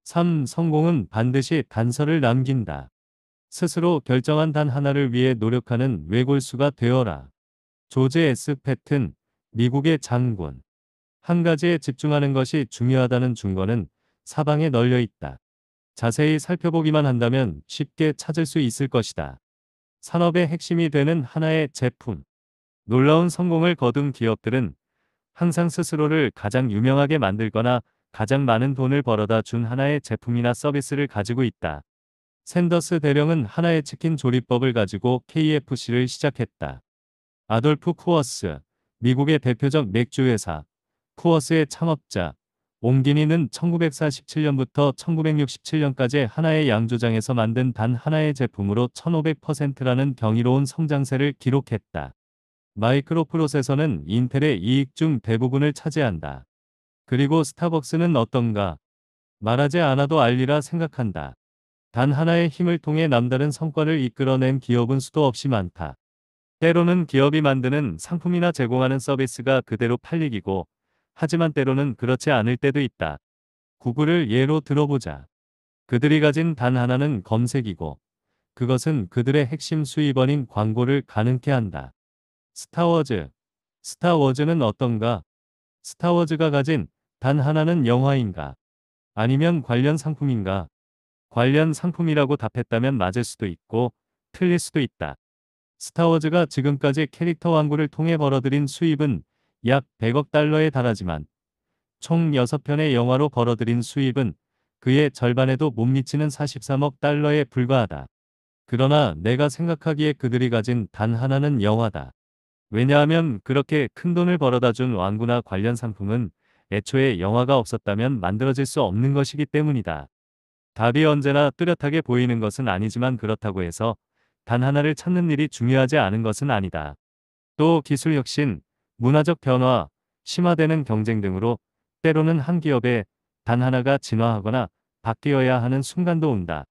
3. 성공은 반드시 단서를 남긴다. 스스로 결정한 단 하나를 위해 노력하는 외골수가 되어라. 조지 S. 패튼, 미국의 장군. 한 가지에 집중하는 것이 중요하다는 증거는 사방에 널려 있다. 자세히 살펴보기만 한다면 쉽게 찾을 수 있을 것이다. 산업의 핵심이 되는 하나의 제품. 놀라운 성공을 거둔 기업들은 항상 스스로를 가장 유명하게 만들거나 가장 많은 돈을 벌어다 준 하나의 제품이나 서비스를 가지고 있다. 샌더스 대령은 하나의 치킨 조리법을 가지고 KFC를 시작했다. 아돌프 쿠어스, 미국의 대표적 맥주 회사, 쿠어스의 창업자, 옹기니는 1947년부터 1967년까지 하나의 양조장에서 만든 단 하나의 제품으로 1500%라는 경이로운 성장세를 기록했다. 마이크로프로세서는 인텔의 이익 중 대부분을 차지한다. 그리고 스타벅스는 어떤가? 말하지 않아도 알리라 생각한다. 단 하나의 힘을 통해 남다른 성과를 이끌어낸 기업은 수도 없이 많다. 때로는 기업이 만드는 상품이나 제공하는 서비스가 그대로 팔리기고, 하지만 때로는 그렇지 않을 때도 있다. 구글을 예로 들어보자. 그들이 가진 단 하나는 검색이고, 그것은 그들의 핵심 수입원인 광고를 가능케 한다. 스타워즈. 스타워즈는 어떤가? 스타워즈가 가진 단 하나는 영화인가? 아니면 관련 상품인가? 관련 상품이라고 답했다면 맞을 수도 있고, 틀릴 수도 있다. 스타워즈가 지금까지 캐릭터 광고를 통해 벌어들인 수입은 약 100억 달러에 달하지만, 총 6편의 영화로 벌어들인 수입은 그의 절반에도 못 미치는 43억 달러에 불과하다. 그러나 내가 생각하기에 그들이 가진 단 하나는 영화다. 왜냐하면 그렇게 큰 돈을 벌어다 준 완구나 관련 상품은 애초에 영화가 없었다면 만들어질 수 없는 것이기 때문이다. 답이 언제나 뚜렷하게 보이는 것은 아니지만 그렇다고 해서 단 하나를 찾는 일이 중요하지 않은 것은 아니다. 또 기술 혁신, 문화적 변화, 심화되는 경쟁 등으로 때로는 한 기업의 단 하나가 진화하거나 바뀌어야 하는 순간도 온다.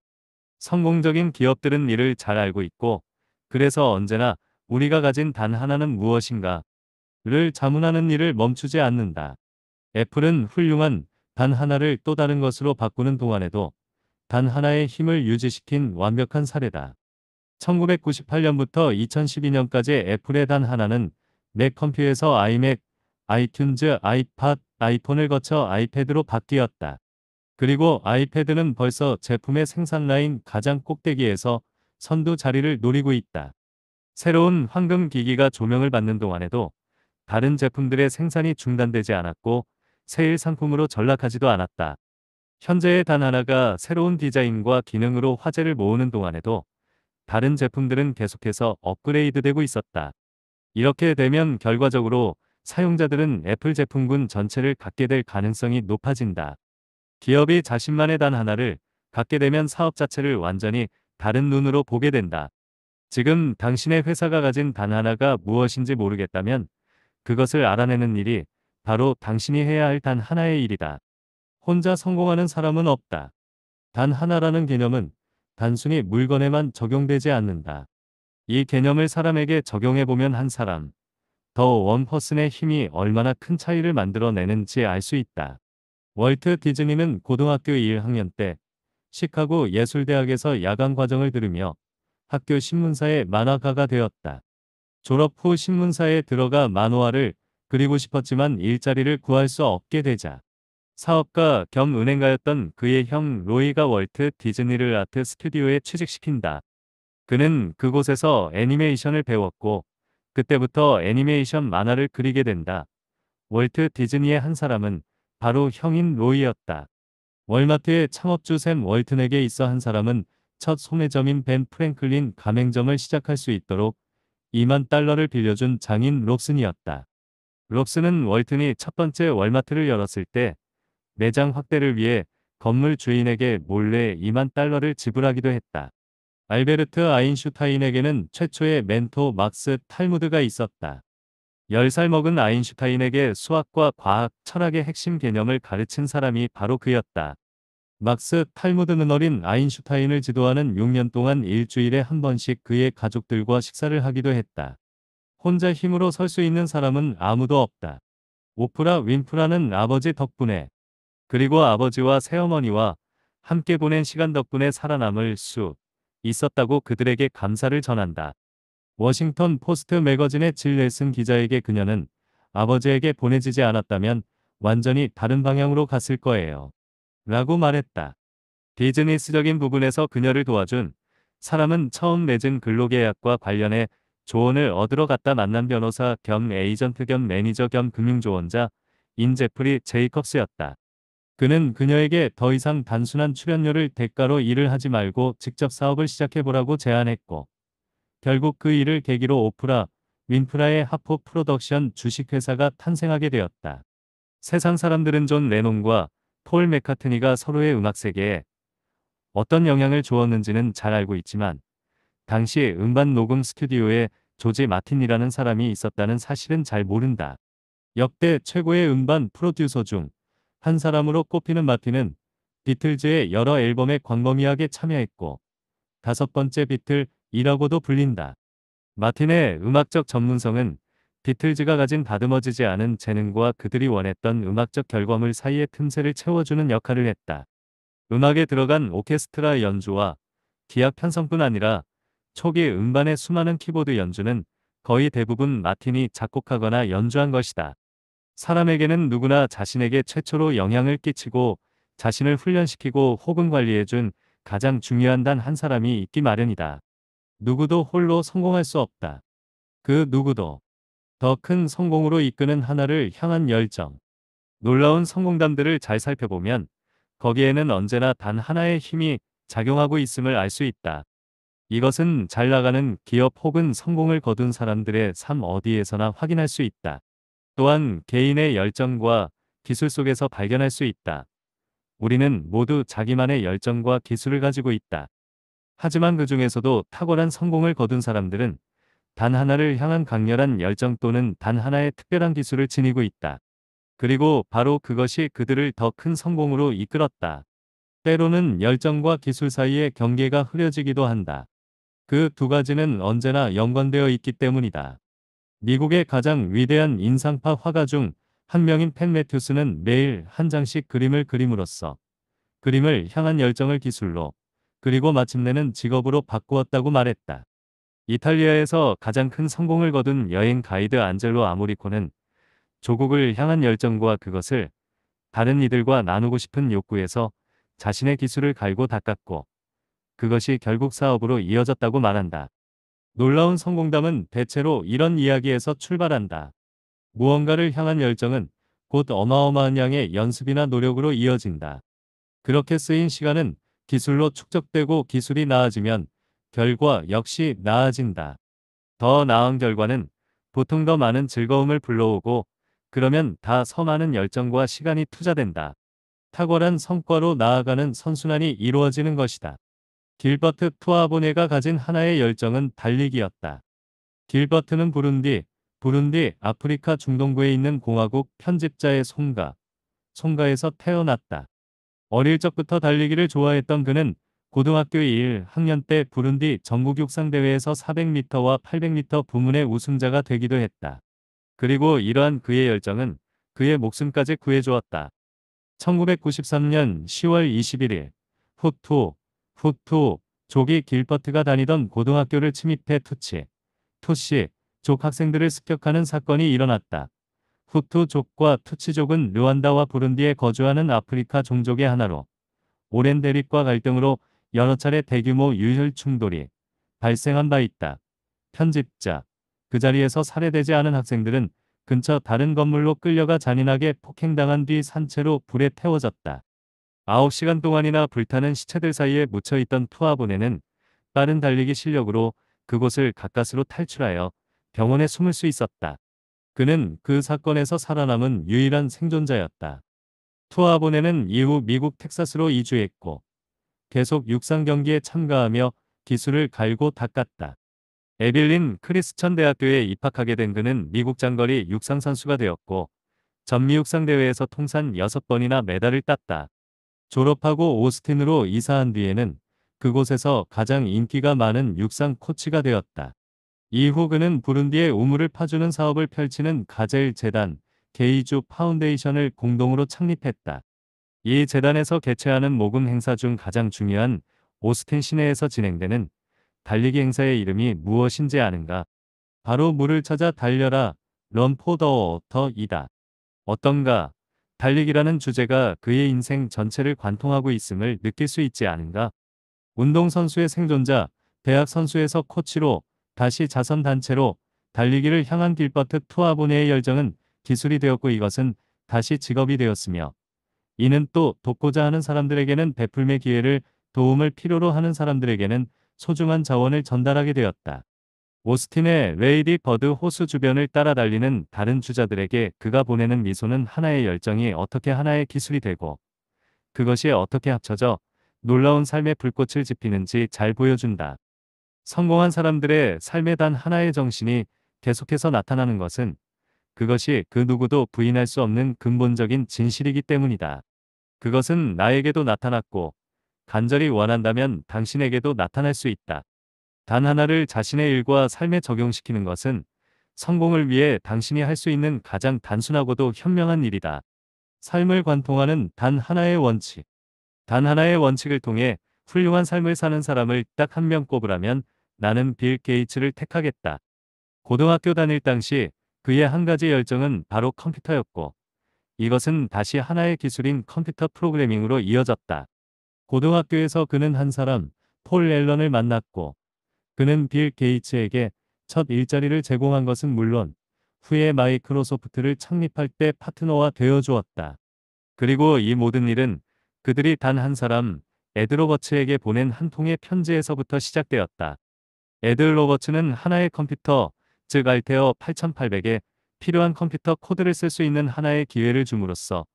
성공적인 기업들은 이를 잘 알고 있고, 그래서 언제나 우리가 가진 단 하나는 무엇인가? 를 자문하는 일을 멈추지 않는다. 애플은 훌륭한 단 하나를 또 다른 것으로 바꾸는 동안에도 단 하나의 힘을 유지시킨 완벽한 사례다. 1998년부터 2012년까지 애플의 단 하나는 맥 컴퓨터에서 아이맥, 아이튠즈, 아이팟, 아이폰을 거쳐 아이패드로 바뀌었다. 그리고 아이패드는 벌써 제품의 생산 라인 가장 꼭대기에서 선두 자리를 노리고 있다. 새로운 황금 기기가 조명을 받는 동안에도 다른 제품들의 생산이 중단되지 않았고 세일 상품으로 전락하지도 않았다. 현재의 단 하나가 새로운 디자인과 기능으로 화제를 모으는 동안에도 다른 제품들은 계속해서 업그레이드되고 있었다. 이렇게 되면 결과적으로 사용자들은 애플 제품군 전체를 갖게 될 가능성이 높아진다. 기업이 자신만의 단 하나를 갖게 되면 사업 자체를 완전히 다른 눈으로 보게 된다. 지금 당신의 회사가 가진 단 하나가 무엇인지 모르겠다면 그것을 알아내는 일이 바로 당신이 해야 할 단 하나의 일이다. 혼자 성공하는 사람은 없다. 단 하나라는 개념은 단순히 물건에만 적용되지 않는다. 이 개념을 사람에게 적용해보면 한 사람, 더 원퍼슨의 힘이 얼마나 큰 차이를 만들어내는지 알 수 있다. 월트 디즈니는 고등학교 1학년 때 시카고 예술대학에서 야간 과정을 들으며 학교 신문사의 만화가가 되었다. 졸업 후 신문사에 들어가 만화를 그리고 싶었지만 일자리를 구할 수 없게 되자 사업가 겸 은행가였던 그의 형 로이가 월트 디즈니를 아트 스튜디오에 취직시킨다. 그는 그곳에서 애니메이션을 배웠고 그때부터 애니메이션 만화를 그리게 된다. 월트 디즈니의 한 사람은 바로 형인 로이였다. 월마트의 창업주 샘 월튼에게 있어 한 사람은 첫 소매점인 벤 프랭클린 가맹점을 시작할 수 있도록 2만 달러를 빌려준 장인 롭슨이었다. 롭슨은 월튼이 첫 번째 월마트를 열었을 때 매장 확대를 위해 건물 주인에게 몰래 2만 달러를 지불하기도 했다. 알베르트 아인슈타인에게는 최초의 멘토 막스 탈무드가 있었다. 10살 먹은 아인슈타인에게 수학과 과학, 철학의 핵심 개념을 가르친 사람이 바로 그였다. 막스 탈무드는 어린 아인슈타인을 지도하는 6년 동안 일주일에 한 번씩 그의 가족들과 식사를 하기도 했다. 혼자 힘으로 설 수 있는 사람은 아무도 없다. 오프라 윈프라는 아버지 덕분에, 그리고 아버지와 새어머니와 함께 보낸 시간 덕분에 살아남을 수 있었다고 그들에게 감사를 전한다. 워싱턴 포스트 매거진의 질 넬슨 기자에게 그녀는 아버지에게 보내지지 않았다면 완전히 다른 방향으로 갔을 거예요. 라고 말했다. 비즈니스적인 부분에서 그녀를 도와준 사람은 처음 맺은 근로계약과 관련해 조언을 얻으러 갔다 만난 변호사 겸 에이전트 겸 매니저 겸 금융조언자 인 제프리 제이컵스였다. 그는 그녀에게 더 이상 단순한 출연료를 대가로 일을 하지 말고 직접 사업을 시작해보라고 제안했고, 결국 그 일을 계기로 오프라 윈프라의 하포 프로덕션 주식회사가 탄생하게 되었다. 세상 사람들은 존 레논과 폴 맥카트니가 서로의 음악 세계에 어떤 영향을 주었는지는 잘 알고 있지만, 당시 음반 녹음 스튜디오에 조지 마틴이라는 사람이 있었다는 사실은 잘 모른다. 역대 최고의 음반 프로듀서 중 한 사람으로 꼽히는 마틴은 비틀즈의 여러 앨범에 광범위하게 참여했고, 다섯 번째 비틀이라고도 불린다. 마틴의 음악적 전문성은 비틀즈가 가진 다듬어지지 않은 재능과 그들이 원했던 음악적 결과물 사이의 틈새를 채워주는 역할을 했다. 음악에 들어간 오케스트라 연주와 기악 편성뿐 아니라 초기 음반의 수많은 키보드 연주는 거의 대부분 마틴이 작곡하거나 연주한 것이다. 사람에게는 누구나 자신에게 최초로 영향을 끼치고 자신을 훈련시키고 혹은 관리해준 가장 중요한 단 한 사람이 있기 마련이다. 누구도 홀로 성공할 수 없다. 그 누구도 더 큰 성공으로 이끄는 하나를 향한 열정. 놀라운 성공담들을 잘 살펴보면 거기에는 언제나 단 하나의 힘이 작용하고 있음을 알 수 있다. 이것은 잘 나가는 기업 혹은 성공을 거둔 사람들의 삶 어디에서나 확인할 수 있다. 또한 개인의 열정과 기술 속에서 발견할 수 있다. 우리는 모두 자기만의 열정과 기술을 가지고 있다. 하지만 그 중에서도 탁월한 성공을 거둔 사람들은 단 하나를 향한 강렬한 열정 또는 단 하나의 특별한 기술을 지니고 있다. 그리고 바로 그것이 그들을 더 큰 성공으로 이끌었다. 때로는 열정과 기술 사이의 경계가 흐려지기도 한다. 그 두 가지는 언제나 연관되어 있기 때문이다. 미국의 가장 위대한 인상파 화가 중 한 명인 펜 매튜스는 매일 한 장씩 그림을 그림으로써 그림을 향한 열정을 기술로 그리고 마침내는 직업으로 바꾸었다고 말했다. 이탈리아에서 가장 큰 성공을 거둔 여행 가이드 안젤로 아모리코는 조국을 향한 열정과 그것을 다른 이들과 나누고 싶은 욕구에서 자신의 기술을 갈고 닦았고 그것이 결국 사업으로 이어졌다고 말한다. 놀라운 성공담은 대체로 이런 이야기에서 출발한다. 무언가를 향한 열정은 곧 어마어마한 양의 연습이나 노력으로 이어진다. 그렇게 쓰인 시간은 기술로 축적되고 기술이 나아지면 결과 역시 나아진다. 더 나은 결과는 보통 더 많은 즐거움을 불러오고 그러면 다 더 많은 열정과 시간이 투자된다. 탁월한 성과로 나아가는 선순환이 이루어지는 것이다. 길버트 투아보네가 가진 하나의 열정은 달리기였다. 길버트는 부룬디 아프리카 중동부에 있는 공화국 편집자의 송가에서 태어났다. 어릴 적부터 달리기를 좋아했던 그는 고등학교 1학년 때 부룬디 전국 육상대회에서 400m와 800m 부문의 우승자가 되기도 했다. 그리고 이러한 그의 열정은 그의 목숨까지 구해주었다. 1993년 10월 21일 후투 족이 길버트가 다니던 고등학교를 침입해 투시 족 학생들을 습격하는 사건이 일어났다. 후투족과 투치족은 르완다와 부룬디에 거주하는 아프리카 종족의 하나로 오랜 대립과 갈등으로 여러 차례 대규모 유혈 충돌이 발생한 바 있다. 편집자. 그 자리에서 살해되지 않은 학생들은 근처 다른 건물로 끌려가 잔인하게 폭행당한 뒤 산채로 불에 태워졌다. 9시간 동안이나 불타는 시체들 사이에 묻혀있던 투아보네는 빠른 달리기 실력으로 그곳을 가까스로 탈출하여 병원에 숨을 수 있었다. 그는 그 사건에서 살아남은 유일한 생존자였다. 투아보네는 이후 미국 텍사스로 이주했고 계속 육상 경기에 참가하며 기술을 갈고 닦았다. 에빌린 크리스천 대학교에 입학하게 된 그는 미국 장거리 육상 선수가 되었고 전미육상 대회에서 통산 6번이나 메달을 땄다. 졸업하고 오스틴으로 이사한 뒤에는 그곳에서 가장 인기가 많은 육상 코치가 되었다. 이후 그는 부룬디의 우물을 파주는 사업을 펼치는 가젤 재단 게이주 파운데이션을 공동으로 창립했다. 이 재단에서 개최하는 모금 행사 중 가장 중요한 오스틴 시내에서 진행되는 달리기 행사의 이름이 무엇인지 아는가? 바로 물을 찾아 달려라, Run for the Water이다. 어떤가? 달리기라는 주제가 그의 인생 전체를 관통하고 있음을 느낄 수 있지 않은가? 운동선수의 생존자, 대학 선수에서 코치로, 다시 자선단체로, 달리기를 향한 길버트 투아보네의 열정은 기술이 되었고 이것은 다시 직업이 되었으며, 이는 또 돕고자 하는 사람들에게는 베풀매 기회를, 도움을 필요로 하는 사람들에게는 소중한 자원을 전달하게 되었다. 오스틴의 레이디 버드 호수 주변을 따라 달리는 다른 주자들에게 그가 보내는 미소는 하나의 열정이 어떻게 하나의 기술이 되고 그것이 어떻게 합쳐져 놀라운 삶의 불꽃을 지피는지 잘 보여준다. 성공한 사람들의 삶의 단 하나의 정신이 계속해서 나타나는 것은 그것이 그 누구도 부인할 수 없는 근본적인 진실이기 때문이다. 그것은 나에게도 나타났고 간절히 원한다면 당신에게도 나타날 수 있다. 단 하나를 자신의 일과 삶에 적용시키는 것은 성공을 위해 당신이 할 수 있는 가장 단순하고도 현명한 일이다. 삶을 관통하는 단 하나의 원칙. 단 하나의 원칙을 통해 훌륭한 삶을 사는 사람을 딱 한 명 꼽으라면 나는 빌 게이츠를 택하겠다. 고등학교 다닐 당시 그의 한 가지 열정은 바로 컴퓨터였고 이것은 다시 하나의 기술인 컴퓨터 프로그래밍으로 이어졌다. 고등학교에서 그는 한 사람, 폴 앨런을 만났고 그는 빌 게이츠에게 첫 일자리를 제공한 것은 물론 후에 마이크로소프트를 창립할 때 파트너와 되어 주었다. 그리고 이 모든 일은 그들이 단 한 사람, 에드 로버츠에게 보낸 한 통의 편지에서부터 시작되었다. 에드 로버츠는 하나의 컴퓨터, 즉 알테어 8800에 필요한 컴퓨터 코드를 쓸 수 있는 하나의 기회를 줌으로써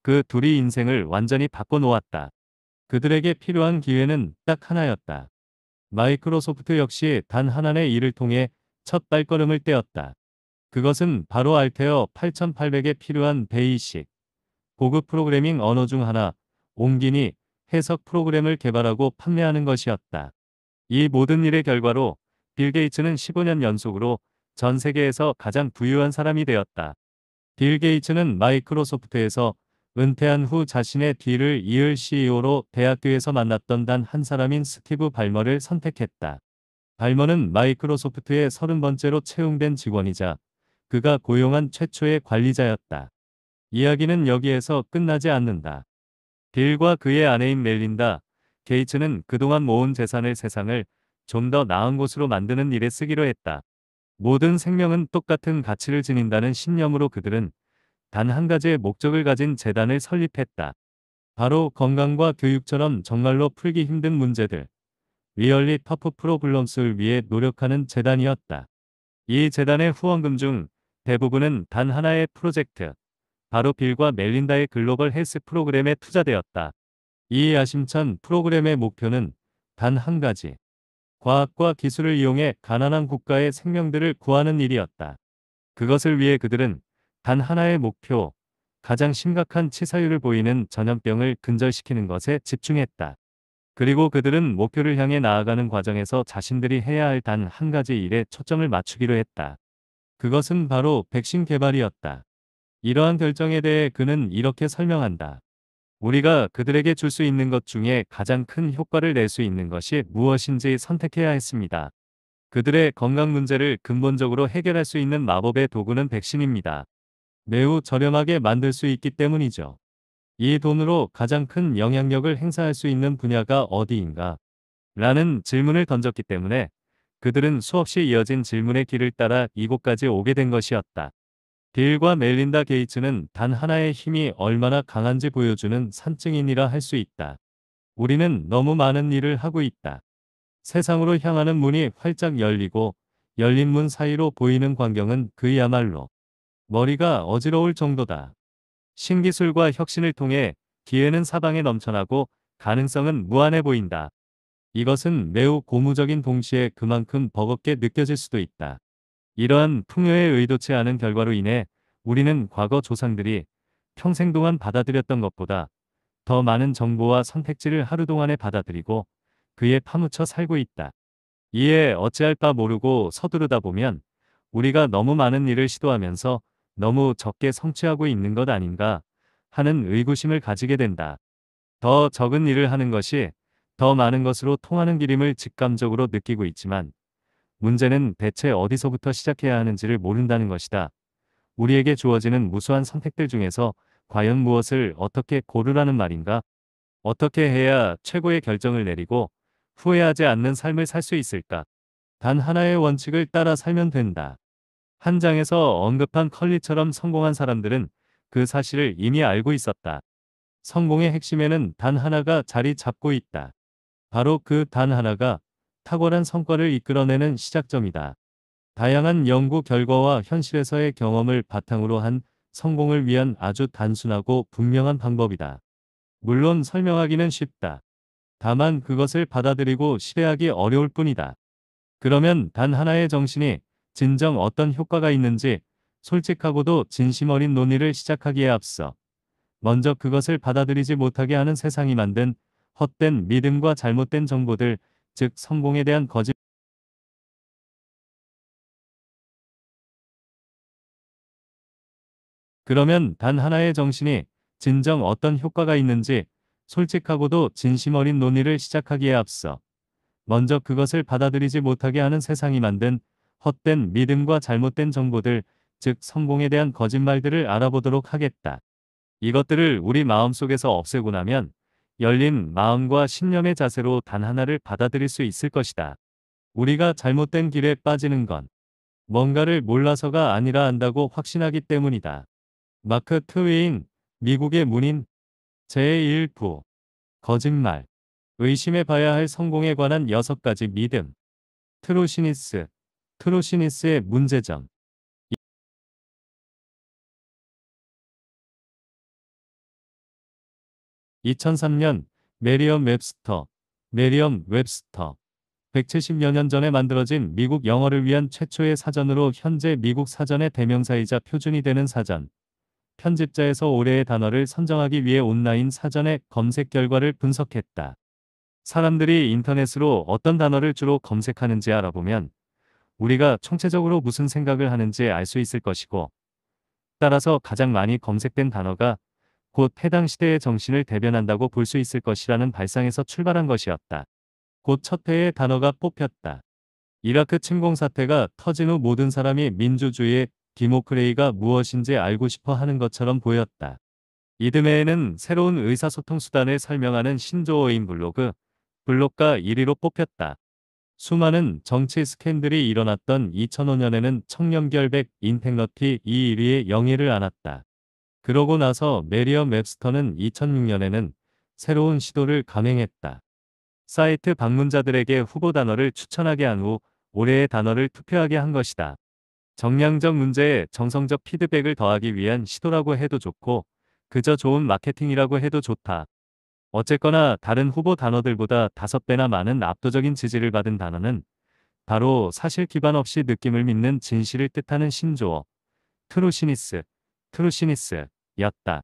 그 둘이 인생을 완전히 바꿔놓았다. 그들에게 필요한 기회는 딱 하나였다. 마이크로소프트 역시 단 하나의 일을 통해 첫 발걸음을 떼었다. 그것은 바로 알테어 8800에 필요한 베이식, 고급 프로그래밍 언어 중 하나, 옹기니 해석 프로그램을 개발하고 판매하는 것이었다. 이 모든 일의 결과로 빌 게이츠는 15년 연속으로 전 세계에서 가장 부유한 사람이 되었다. 빌 게이츠는 마이크로소프트에서 은퇴한 후 자신의 뒤를 이을 CEO로 대학교에서 만났던 단 한 사람인 스티브 발머를 선택했다. 발머는 마이크로소프트의 30번째로 채용된 직원이자 그가 고용한 최초의 관리자였다. 이야기는 여기에서 끝나지 않는다. 빌과 그의 아내인 멜린다 게이츠는 그동안 모은 재산을 세상을 좀 더 나은 곳으로 만드는 일에 쓰기로 했다. 모든 생명은 똑같은 가치를 지닌다는 신념으로 그들은 단 한 가지의 목적을 가진 재단을 설립했다. 바로 건강과 교육처럼 정말로 풀기 힘든 문제들, 리얼리 터프 프로블럼스를 위해 노력하는 재단이었다. 이 재단의 후원금 중 대부분은 단 하나의 프로젝트, 바로 빌과 멜린다의 글로벌 헬스 프로그램에 투자되었다. 이 야심찬 프로그램의 목표는 단 한 가지, 과학과 기술을 이용해 가난한 국가의 생명들을 구하는 일이었다. 그것을 위해 그들은 단 하나의 목표, 가장 심각한 치사율을 보이는 전염병을 근절시키는 것에 집중했다. 그리고 그들은 목표를 향해 나아가는 과정에서 자신들이 해야 할 단 한 가지 일에 초점을 맞추기로 했다. 그것은 바로 백신 개발이었다. 이러한 결정에 대해 그는 이렇게 설명한다. 우리가 그들에게 줄 수 있는 것 중에 가장 큰 효과를 낼 수 있는 것이 무엇인지 선택해야 했습니다. 그들의 건강 문제를 근본적으로 해결할 수 있는 마법의 도구는 백신입니다. 매우 저렴하게 만들 수 있기 때문이죠. 이 돈으로 가장 큰 영향력을 행사할 수 있는 분야가 어디인가? 라는 질문을 던졌기 때문에 그들은 수없이 이어진 질문의 길을 따라 이곳까지 오게 된 것이었다. 빌과 멜린다 게이츠는 단 하나의 힘이 얼마나 강한지 보여주는 산증인이라 할 수 있다. 우리는 너무 많은 일을 하고 있다. 세상으로 향하는 문이 활짝 열리고 열린 문 사이로 보이는 광경은 그야말로 머리가 어지러울 정도다. 신기술과 혁신을 통해 기회는 사방에 넘쳐나고 가능성은 무한해 보인다. 이것은 매우 고무적인 동시에 그만큼 버겁게 느껴질 수도 있다. 이러한 풍요에 의도치 않은 결과로 인해 우리는 과거 조상들이 평생 동안 받아들였던 것보다 더 많은 정보와 선택지를 하루 동안에 받아들이고 그에 파묻혀 살고 있다. 이에 어찌할 바 모르고 서두르다 보면 우리가 너무 많은 일을 시도하면서 너무 적게 성취하고 있는 것 아닌가 하는 의구심을 가지게 된다. 더 적은 일을 하는 것이 더 많은 것으로 통하는 길임을 직감적으로 느끼고 있지만 문제는 대체 어디서부터 시작해야 하는지를 모른다는 것이다. 우리에게 주어지는 무수한 선택들 중에서 과연 무엇을 어떻게 고르라는 말인가? 어떻게 해야 최고의 결정을 내리고 후회하지 않는 삶을 살 수 있을까? 단 하나의 원칙을 따라 살면 된다. 한 장에서 언급한 컬리처럼 성공한 사람들은 그 사실을 이미 알고 있었다. 성공의 핵심에는 단 하나가 자리 잡고 있다. 바로 그 단 하나가 탁월한 성과를 이끌어내는 시작점이다. 다양한 연구 결과와 현실에서의 경험을 바탕으로 한 성공을 위한 아주 단순하고 분명한 방법이다. 물론 설명하기는 쉽다. 다만 그것을 받아들이고 실행하기 어려울 뿐이다. 그러면 단 하나의 정신이 진정 어떤 효과가 있는지 솔직하고도 진심 어린 논의를 시작하기에 앞서 먼저 그것을 받아들이지 못하게 하는 세상이 만든 헛된 믿음과 잘못된 정보들, 즉 성공에 대한 거짓. 그러면 단 하나의 정신이 진정 어떤 효과가 있는지 솔직하고도 진심 어린 논의를 시작하기에 앞서 먼저 그것을 받아들이지 못하게 하는 세상이 만든 헛된 믿음과 잘못된 정보들, 즉 성공에 대한 거짓말들을 알아보도록 하겠다. 이것들을 우리 마음속에서 없애고 나면 열린 마음과 신념의 자세로 단 하나를 받아들일 수 있을 것이다. 우리가 잘못된 길에 빠지는 건 뭔가를 몰라서가 아니라 안다고 확신하기 때문이다. 마크 트웨인, 미국의 문인, 제1부, 거짓말, 의심해 봐야 할 성공에 관한 6가지 믿음, 트로시니스의 문제점. 2003년 메리엄 웹스터 170여 년 전에 만들어진 미국 영어를 위한 최초의 사전으로 현재 미국 사전의 대명사이자 표준이 되는 사전. 편집자에서 올해의 단어를 선정하기 위해 온라인 사전의 검색 결과를 분석했다. 사람들이 인터넷으로 어떤 단어를 주로 검색하는지 알아보면 우리가 총체적으로 무슨 생각을 하는지 알 수 있을 것이고, 따라서 가장 많이 검색된 단어가 곧 해당 시대의 정신을 대변한다고 볼 수 있을 것이라는 발상에서 출발한 것이었다. 곧 첫 회의 단어가 뽑혔다. 이라크 침공 사태가 터진 후 모든 사람이 민주주의의 디모크레이가 무엇인지 알고 싶어 하는 것처럼 보였다. 이듬해에는 새로운 의사소통 수단을 설명하는 신조어인 블록가 1위로 뽑혔다. 수많은 정치 스캔들이 일어났던 2005년에는 청렴결백 인텍러티 이 1위의 영예를 안았다. 그러고 나서 메리엄 웹스터는 2006년에는 새로운 시도를 감행했다. 사이트 방문자들에게 후보 단어를 추천하게 한 후 올해의 단어를 투표하게 한 것이다. 정량적 문제에 정성적 피드백을 더하기 위한 시도라고 해도 좋고 그저 좋은 마케팅이라고 해도 좋다. 어쨌거나 다른 후보 단어들보다 5배나 많은 압도적인 지지를 받은 단어는 바로 사실 기반 없이 느낌을 믿는 진실을 뜻하는 신조어 트루시니스, 트루시니스였다.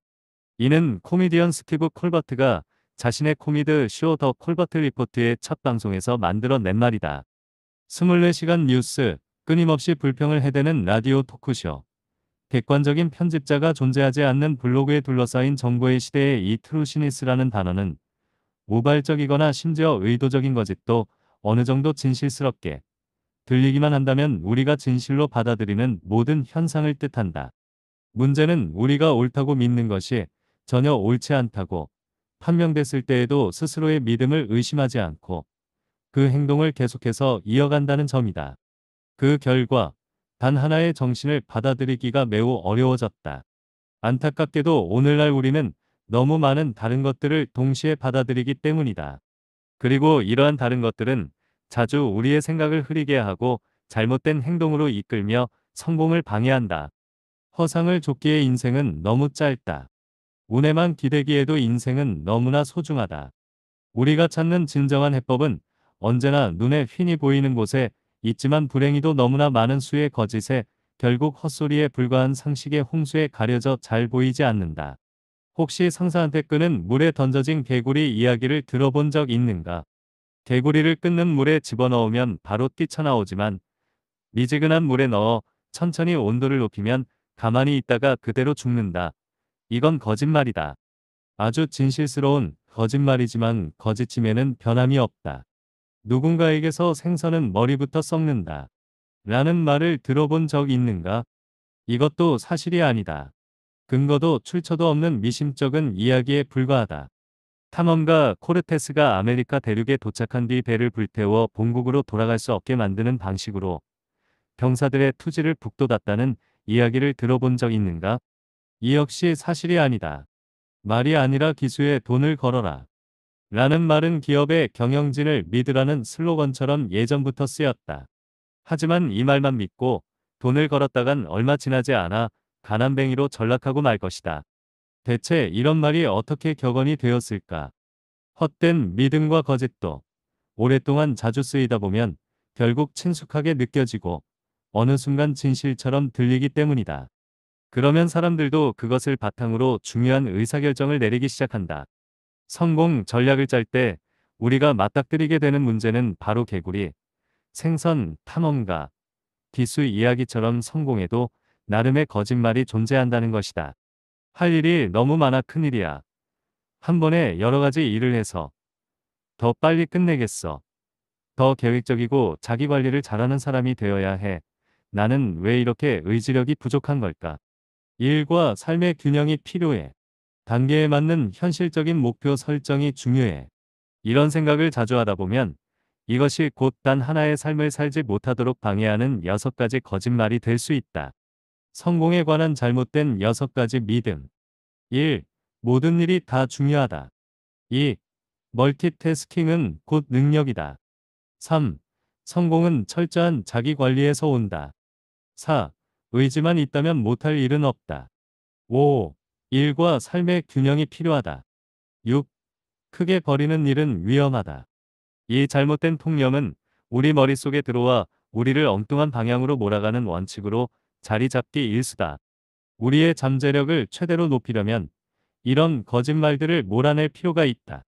이는 코미디언 스티브 콜버트가 자신의 코미드 쇼 더 콜버트 리포트의 첫 방송에서 만들어낸 말이다. 24시간 뉴스, 끊임없이 불평을 해대는 라디오 토크쇼. 객관적인 편집자가 존재하지 않는 블로그에 둘러싸인 정보의 시대에 이 트루시니스라는 단어는 우발적이거나 심지어 의도적인 거짓도 어느 정도 진실스럽게 들리기만 한다면 우리가 진실로 받아들이는 모든 현상을 뜻한다. 문제는 우리가 옳다고 믿는 것이 전혀 옳지 않다고 판명됐을 때에도 스스로의 믿음을 의심하지 않고 그 행동을 계속해서 이어간다는 점이다. 그 결과 단 하나의 정신을 받아들이기가 매우 어려워졌다. 안타깝게도 오늘날 우리는 너무 많은 다른 것들을 동시에 받아들이기 때문이다. 그리고 이러한 다른 것들은 자주 우리의 생각을 흐리게 하고 잘못된 행동으로 이끌며 성공을 방해한다. 허상을 줬기에 인생은 너무 짧다. 운에만 기대기에도 인생은 너무나 소중하다. 우리가 찾는 진정한 해법은 언제나 눈에 훤히 보이는 곳에 있지만 불행히도 너무나 많은 수의 거짓에 결국 헛소리에 불과한 상식의 홍수에 가려져 잘 보이지 않는다. 혹시 상사한테 끄는 물에 던져진 개구리 이야기를 들어본 적 있는가? 개구리를 끓는 물에 집어넣으면 바로 뛰쳐나오지만 미지근한 물에 넣어 천천히 온도를 높이면 가만히 있다가 그대로 죽는다. 이건 거짓말이다. 아주 진실스러운 거짓말이지만 거짓임에는 변함이 없다. 누군가에게서 생선은 머리부터 썩는다. 라는 말을 들어본 적 있는가? 이것도 사실이 아니다. 근거도 출처도 없는 미심쩍은 이야기에 불과하다. 탐험가 코르테스가 아메리카 대륙에 도착한 뒤 배를 불태워 본국으로 돌아갈 수 없게 만드는 방식으로 병사들의 투지를 북돋았다는 이야기를 들어본 적 있는가? 이 역시 사실이 아니다. 말이 아니라 기수에 돈을 걸어라. 라는 말은 기업의 경영진을 믿으라는 슬로건처럼 예전부터 쓰였다. 하지만 이 말만 믿고 돈을 걸었다간 얼마 지나지 않아 가난뱅이로 전락하고 말 것이다. 대체 이런 말이 어떻게 격언이 되었을까? 헛된 믿음과 거짓도 오랫동안 자주 쓰이다 보면 결국 친숙하게 느껴지고 어느 순간 진실처럼 들리기 때문이다. 그러면 사람들도 그것을 바탕으로 중요한 의사결정을 내리기 시작한다. 성공 전략을 짤 때 우리가 맞닥뜨리게 되는 문제는 바로 개구리, 생선, 탐험가, 기수 이야기처럼 성공에도 나름의 거짓말이 존재한다는 것이다. 할 일이 너무 많아 큰일이야. 한 번에 여러 가지 일을 해서 더 빨리 끝내겠어. 더 계획적이고 자기 관리를 잘하는 사람이 되어야 해. 나는 왜 이렇게 의지력이 부족한 걸까? 일과 삶의 균형이 필요해. 단계에 맞는 현실적인 목표 설정이 중요해. 이런 생각을 자주 하다 보면 이것이 곧 단 하나의 삶을 살지 못하도록 방해하는 6가지 거짓말이 될 수 있다. 성공에 관한 잘못된 6가지 믿음. 1. 모든 일이 다 중요하다. 2. 멀티태스킹은 곧 능력이다. 3. 성공은 철저한 자기 관리에서 온다. 4. 의지만 있다면 못할 일은 없다. 5. 일과 삶의 균형이 필요하다. 6. 크게 버리는 일은 위험하다. 이 잘못된 통념은 우리 머릿속에 들어와 우리를 엉뚱한 방향으로 몰아가는 원칙으로 자리 잡기 일수다. 우리의 잠재력을 최대로 높이려면 이런 거짓말들을 몰아낼 필요가 있다.